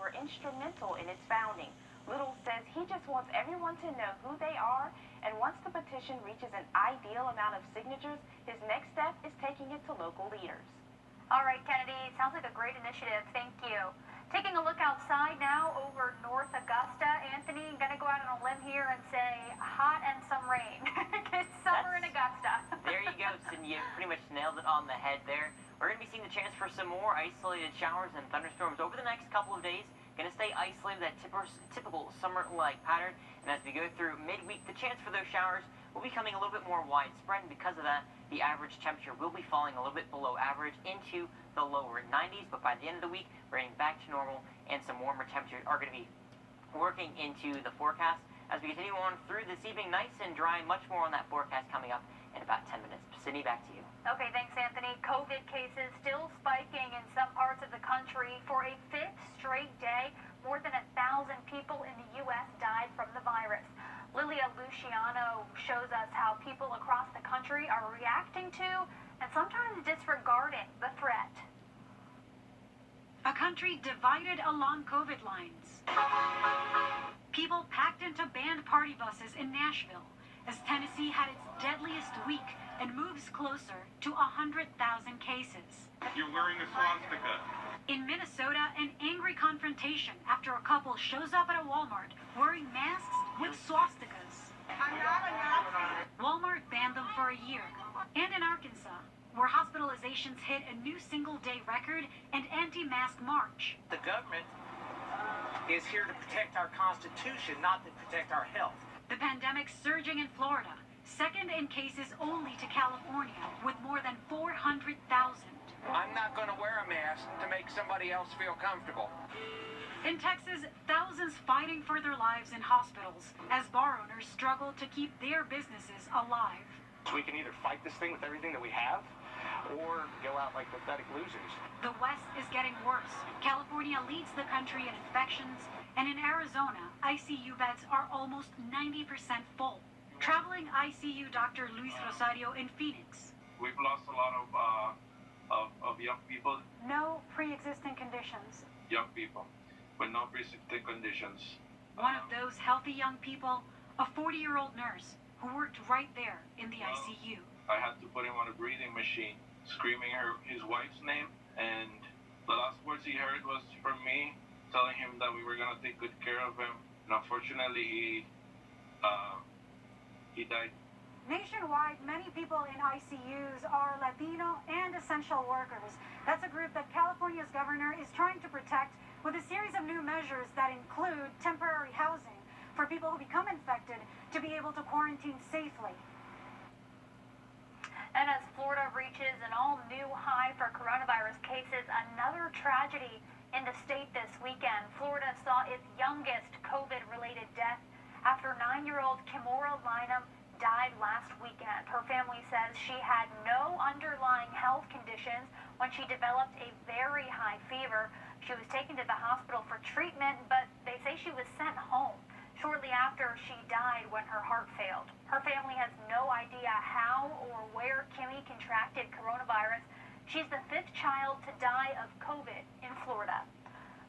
were instrumental in its founding. Little says he just wants everyone to know who they are, and once the petition reaches an ideal amount of signatures, his next step is taking it to local leaders. All right, Kennedy, sounds like a great initiative. Thank you. Taking a look outside now over North Augusta. Anthony, I'm going to go out on a limb here and say hot and some rain. It's summer in Augusta. There you go, Cindy. You pretty much nailed it on the head there. We're going to be seeing the chance for some more isolated showers and thunderstorms over the next couple of days. Going to stay isolated, that typical summer-like pattern. And as we go through midweek, the chance for those showers will be coming a little bit more widespread. And because of that, the average temperature will be falling a little bit below average into the lower 90s. But by the end of the week, we're getting back to normal, and some warmer temperatures are going to be working into the forecast. As we continue on through this evening, nice and dry. Much more on that forecast coming up in about 10 minutes. Sydney, back to you. Okay, thanks, Anthony. COVID cases still spiking in some parts of the country. For a fifth straight day, more than 1,000 people in the U.S. died from the virus. Lilia Luciano shows us how people across the country are reacting to and sometimes disregarding the threat. A country divided along COVID lines. People packed into band party buses in Nashville as Tennessee had its deadliest week and moves closer to 100,000 cases. You're wearing a swastika. In Minnesota, an angry confrontation after a couple shows up at a Walmart wearing masks with swastikas. I'm not a Nazi. Walmart banned them for a year. And in Arkansas, where hospitalizations hit a new single-day record and anti-mask march. The government is here to protect our Constitution, not to protect our health. The pandemic surging in Florida, second in cases only to California, with more than 400,000. I'm not going to wear a mask to make somebody else feel comfortable. In Texas, thousands fighting for their lives in hospitals as bar owners struggle to keep their businesses alive. We can either fight this thing with everything that we have, or go out like pathetic losers. The West is getting worse. California leads the country in infections, and in Arizona, ICU beds are almost 90% full. Traveling ICU Dr. Luis Rosario in Phoenix. We've lost a lot of young people. No pre-existing conditions. Young people with no pre-existing conditions. One of those healthy young people, a 40-year-old nurse who worked right there in the ICU. I had to put him on a breathing machine, screaming his wife's name, and the last words he heard was from me, telling him that we were going to take good care of him. And unfortunately, he died. Nationwide, many people in ICUs are Latino and essential workers. That's a group that California's governor is trying to protect with a series of new measures that include temporary housing for people who become infected to be able to quarantine safely. And as Florida reaches an all-new high for coronavirus cases, another tragedy in the state this weekend. Florida saw its youngest COVID-related death after 9-year-old Kimora Lynham died last weekend. Her family says she had no underlying health conditions when she developed a very high fever. She was taken to the hospital for treatment, but they say she was sent home shortly after she died when her heart failed. Her family has no idea how or where Kimmy contracted coronavirus. She's the 5th child to die of COVID in Florida.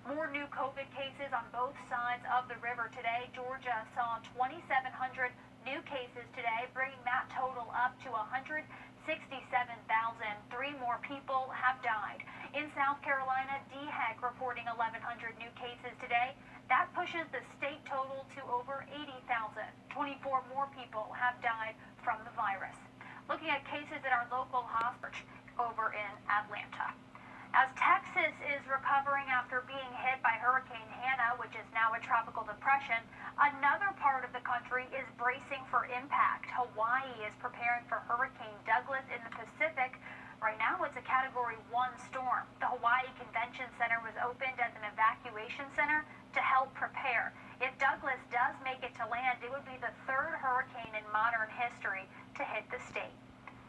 More new COVID cases on both sides of the river today. Georgia saw 2,700 new cases today, bringing that total up to 167,000. 3 more people have died. In South Carolina, DHEC reporting 1,100 new cases today. That pushes the state total to over 80,000. 24 more people have died from the virus. Looking at cases at our local hospital over in Atlanta. As Texas is recovering after being hit by Hurricane Hannah, which is now a tropical depression, another part of the country is bracing for impact. Hawaii is preparing for Hurricane Douglas in the Pacific. Right now, it's a Category 1 storm. The Hawaii Convention Center was opened as an evacuation center to help prepare. If Douglas does make it to land, it would be the 3rd hurricane in modern history to hit the state.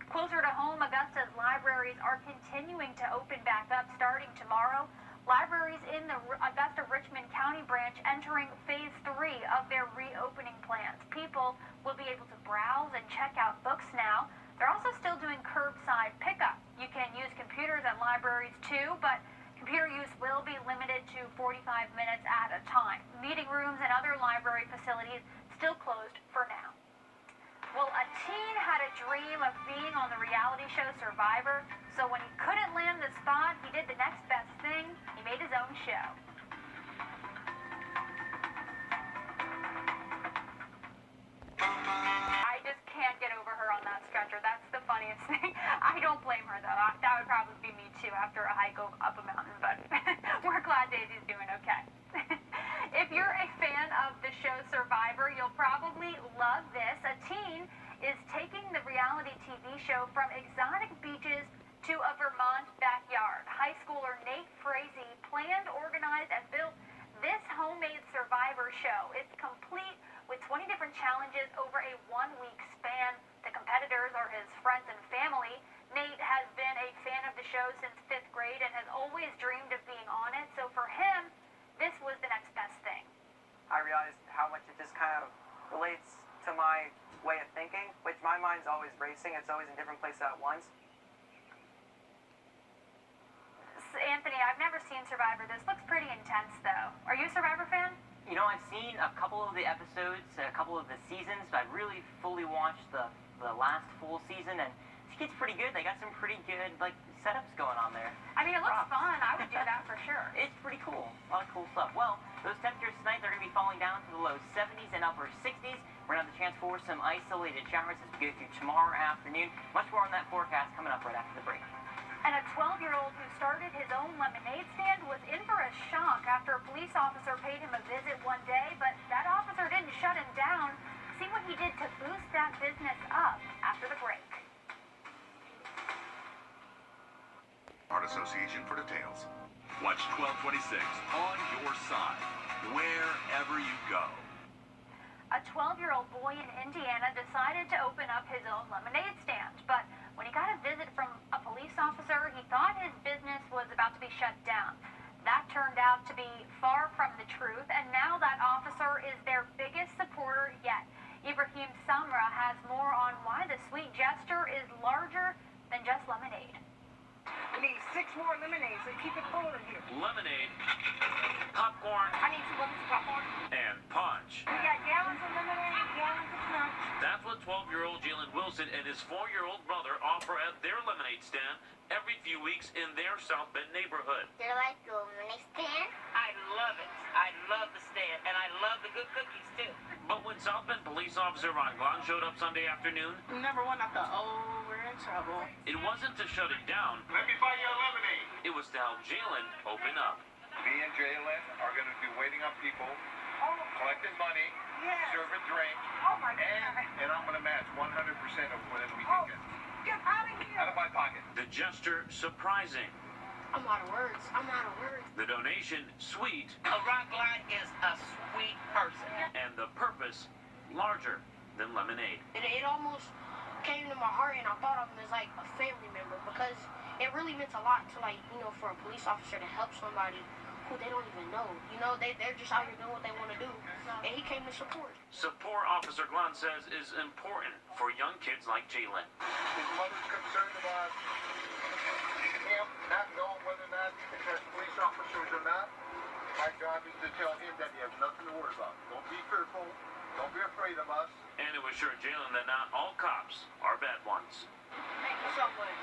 Closer to home, Augusta's libraries are continuing to open back up starting tomorrow. Libraries in the Augusta-Richmond County branch entering phase 3 of their reopening plans. People will be able to browse and check out books now. They're also still doing curbside pickup. You can use computers at libraries too, but computer use will be limited to 45 minutes. minutes at a time. Meeting rooms and other library facilities still closed for now. Well, a teen had a dream of being on the reality show Survivor, so when he couldn't land the spot, he did the next best thing. He made his own show. I just can't get over her on that stretcher. That's the funniest thing. I don't blame her, though. That would probably be me, too, after a hike up a mountain, but we're glad Daisy's doing okay. If you're a fan of the show Survivor, you'll probably love this. A teen is taking the reality TV show from exotic beaches to a Vermont backyard. High schooler Nate Frazee planned, organized, and built this homemade Survivor show. It's complete with 20 different challenges over a 1-week span. The competitors are his friends and family. Nate has been a fan of the show since 5th grade and has always dreamed of being on it. So for him, this was the next best thing. I realized how much it just kind of relates to my way of thinking, which my mind's always racing. It's always in different places at once. Anthony, I've never seen Survivor. This looks pretty intense, though. Are you a Survivor fan? You know, I've seen a couple of the episodes, a couple of the seasons, but I've really fully watched the last full season, and it's pretty good. They got some pretty good, setups going on there. I mean, it looks fun. I would do that for sure. It's pretty cool. A lot of cool stuff. Well, those temperatures tonight, they're going to be falling down to the low 70s and upper 60s. We're going to have the chance for some isolated showers as we go through tomorrow afternoon. Much more on that forecast coming up right after the break. And a 12-year-old who started his own lemonade stand was in for a shock after a police officer paid him a visit one day, but that officer didn't shut him down. See what he did to boost that business up after the break. Art Association for details. Watch 1226 on your side, wherever you go. A 12-year-old boy in Indiana decided to open up his own lemonade stand, but when he got a visit from a police officer, he thought his business was about to be shut down. That turned out to be far from the truth, and now that officer is their biggest supporter yet. Ibrahim Samra has more on why the sweet gesture is larger than just lemonade. We need 6 more lemonades and keep it full in here. Lemonade, popcorn, I need 2 buckets of popcorn. and punch. We got gallons of lemonade, gallons of punch. That's what 12-year-old Jalen Wilson and his 4-year-old brother offer at their lemonade stand every few weeks in their South Bend neighborhood. Do you like the lemonade stand? I love it. I love the stand, and I love the good cookies, too. But when South Bend police officer Ron Glahn showed up Sunday afternoon, Number one, I thought, oh, we're in trouble. it wasn't to shut it down, Let me buy you a lemonade. it was to help Jalen open up. Me and Jalen are going to be waiting on people, collecting money, Yes. serving drink, Oh, my God. and I'm going to match 100% of whatever we can get. Get out of here. Out of my pocket. The gesture surprising, I'm out of words. I'm out of words. the donation sweet, A rock line is a sweet person. and the purpose larger than lemonade. It almost came to my heart, and I thought of him as like a family member because it really meant a lot to for a police officer to help somebody who they don't even know. They're just out here doing what they want to do, and he came to support. Support Officer Glahn says is important for young kids like Jalen. His mother's concerned about him not knowing whether or not he's police officers or not. My job is to tell him that he has nothing to worry about. Don't be fearful. Don't be afraid of us. And it was sure Jalen that not all cops are bad ones. Thank you so much.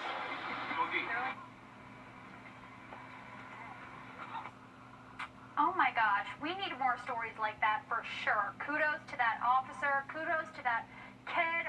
Oh my gosh, we need more stories like that for sure. Kudos to that officer, kudos to that kid.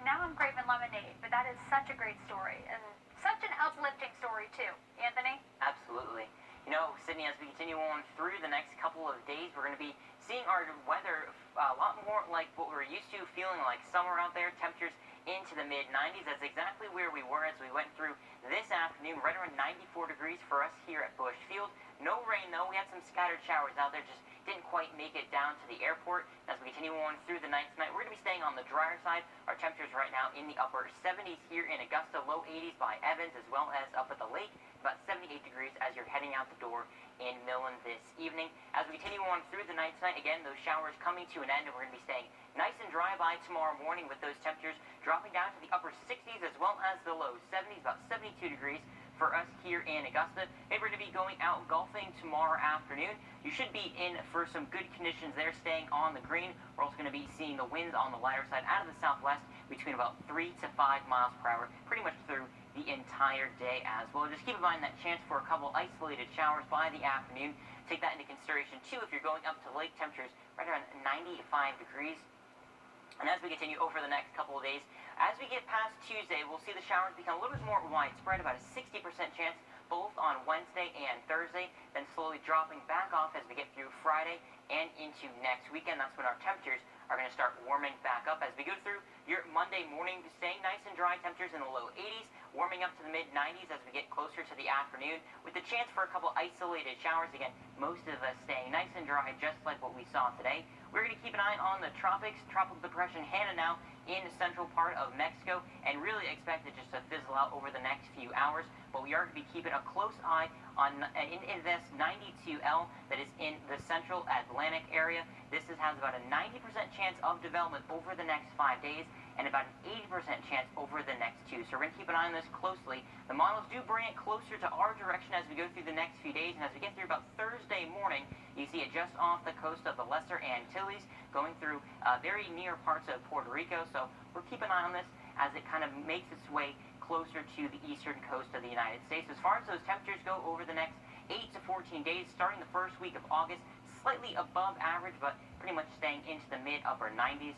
Now I'm craving lemonade, but that is such a great story and such an uplifting story too. Anthony? Absolutely. You know, Sydney, as we continue on through the next couple of days, we're going to be seeing our weather a lot more like what we're used to, feeling like summer out there. Temperatures into the mid-90s. That's exactly where we were as we went through this afternoon, right around 94 degrees for us here at Bush Field. No rain, though. We had some scattered showers out there, just didn't quite make it down to the airport. As we continue on through the night tonight, we're going to be staying on the drier side. Our temperatures right now in the upper 70s here in Augusta, low 80s by Evans, as well as up at the lake, about 78 degrees as you're heading out the door in Millen this evening. As we continue on through the night tonight, again, those showers coming to an end, and we're going to be staying nice and dry by tomorrow morning with those temperatures dropping down to the upper 60s as well as the low 70s, about 72 degrees for us here in Augusta. Maybe we're going to be going out golfing tomorrow afternoon. You should be in for some good conditions there, staying on the green. We're also going to be seeing the winds on the lighter side out of the southwest between about 3 to 5 miles per hour, pretty much through the entire day as well. Just keep in mind that chance for a couple isolated showers by the afternoon. Take that into consideration too if you're going up to lake temperatures right around 95 degrees. And as we continue over the next couple of days, as we get past Tuesday, we'll see the showers become a little bit more widespread, about a 60% chance both on Wednesday and Thursday, then slowly dropping back off as we get through Friday and into next weekend. That's when our temperatures are going to start warming back up as we go through your Monday morning, staying nice and dry, temperatures in the low 80s, warming up to the mid 90s as we get closer to the afternoon, with the chance for a couple isolated showers. Again, most of us staying nice and dry, just like what we saw today. We're going to keep an eye on the tropics, tropical depression Hannah now in the central part of Mexico, and really expect it just to fizzle out over the next few hours. But we are going to be keeping a close eye on in this 92L that is in the central Atlantic area. This has about a 90% chance of development over the next 5 days, and about an 80% chance over the next 2. So we're going to keep an eye on this closely. The models do bring it closer to our direction as we go through the next few days, and as we get through about Thursday morning, you see it just off the coast of the Lesser Antilles, going through very near parts of Puerto Rico. So we're keeping an eye on this as it kind of makes its way closer to the eastern coast of the United States. As far as those temperatures go over the next 8 to 14 days, starting the first week of August, slightly above average, but pretty much staying into the mid-upper 90s.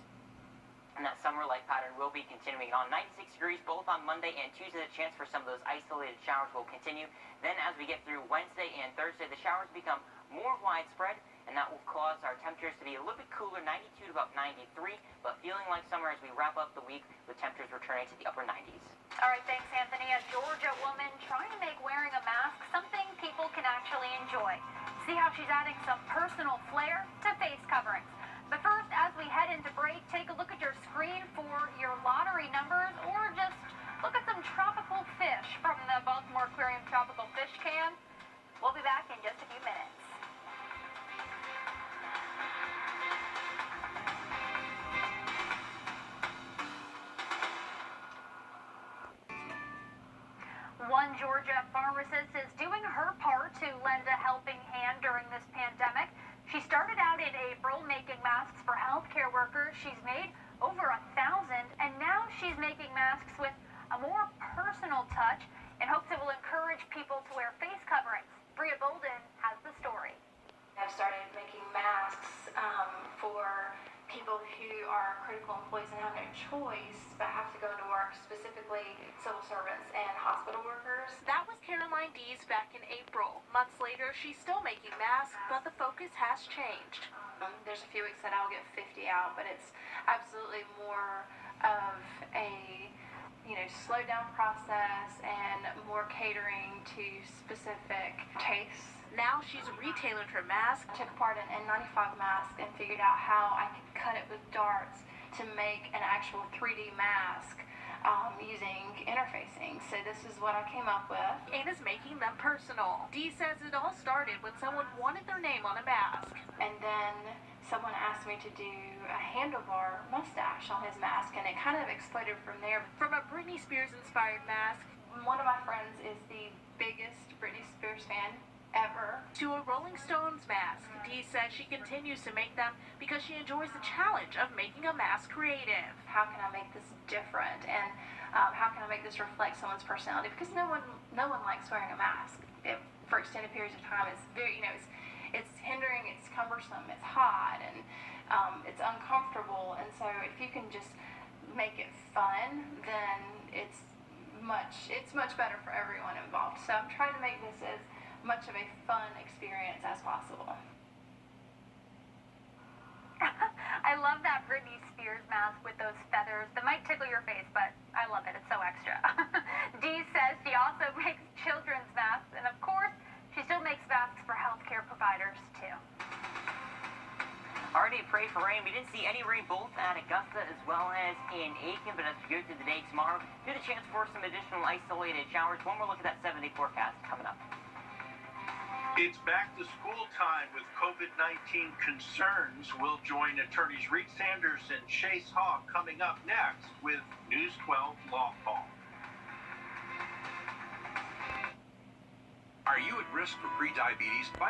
And that summer-like pattern will be continuing on. 96 degrees both on Monday and Tuesday. The chance for some of those isolated showers will continue. Then as we get through Wednesday and Thursday, the showers become more widespread, and that will cause our temperatures to be a little bit cooler, 92 to about 93, but feeling like summer as we wrap up the week with temperatures returning to the upper 90s. All right, thanks, Anthony. A Georgia woman trying to make wearing a mask something people can actually enjoy. See how she's adding some personal flair to face coverings. But first, as we head into break, take a look at your screen for your lottery numbers, or just look at some tropical fish from the Baltimore Aquarium Tropical Fish Cam. We'll be back in just a few minutes. One Georgia pharmacist is doing her part to lend a helping hand during this pandemic. She started out in April making masks for healthcare workers. She's made over 1,000, and now she's making masks with a more personal touch in hopes it will encourage people to wear face coverings. Bria Bolden has the story. I've started making masks for people who are critical employees and have no choice but have to go into work, specifically civil servants and hospital workers. That was Caroline Dees back in April. Months later, she's still making masks, but the focus has changed. There's a few weeks that I'll get 50 out, but it's absolutely more of a slowed down process and more catering to specific tastes. Now she's retailored her mask. I took apart an N95 mask and figured out how I could cut it with darts to make an actual 3D mask using interfacing. So this is what I came up with. And is making them personal. Dee says it all started when someone wanted their name on a mask. And then someone asked me to do a handlebar mustache on his mask, and it kind of exploded from there. From a Britney Spears inspired mask, one of my friends is the biggest Britney Spears fan ever, to a Rolling Stones mask. Dee says she continues to make them because she enjoys the challenge of making a mask creative. How can I make this different, and how can I make this reflect someone's personality? Because no one likes wearing a mask for extended periods of time. It's very, it's hindering, it's cumbersome, it's hot, and it's uncomfortable. And so if you can just make it fun, then it's much better for everyone involved. So I'm trying to make this as much of a fun experience as possible. I love that Britney Spears mask with those feathers. That might tickle your face, but I love it. It's so extra. Dee says she also makes children's masks, and of course, she still makes masks for healthcare providers, too. Already pray for rain. We didn't see any rain both at Augusta as well as in Aiken, but as we go through the day tomorrow, there's a chance for some additional isolated showers. One more look at that 7-day forecast coming up. It's back to school time with COVID-19 concerns. We'll join attorneys Reed Sanders and Chase Hawk coming up next with News 12 Law Call. Are you at risk for prediabetes?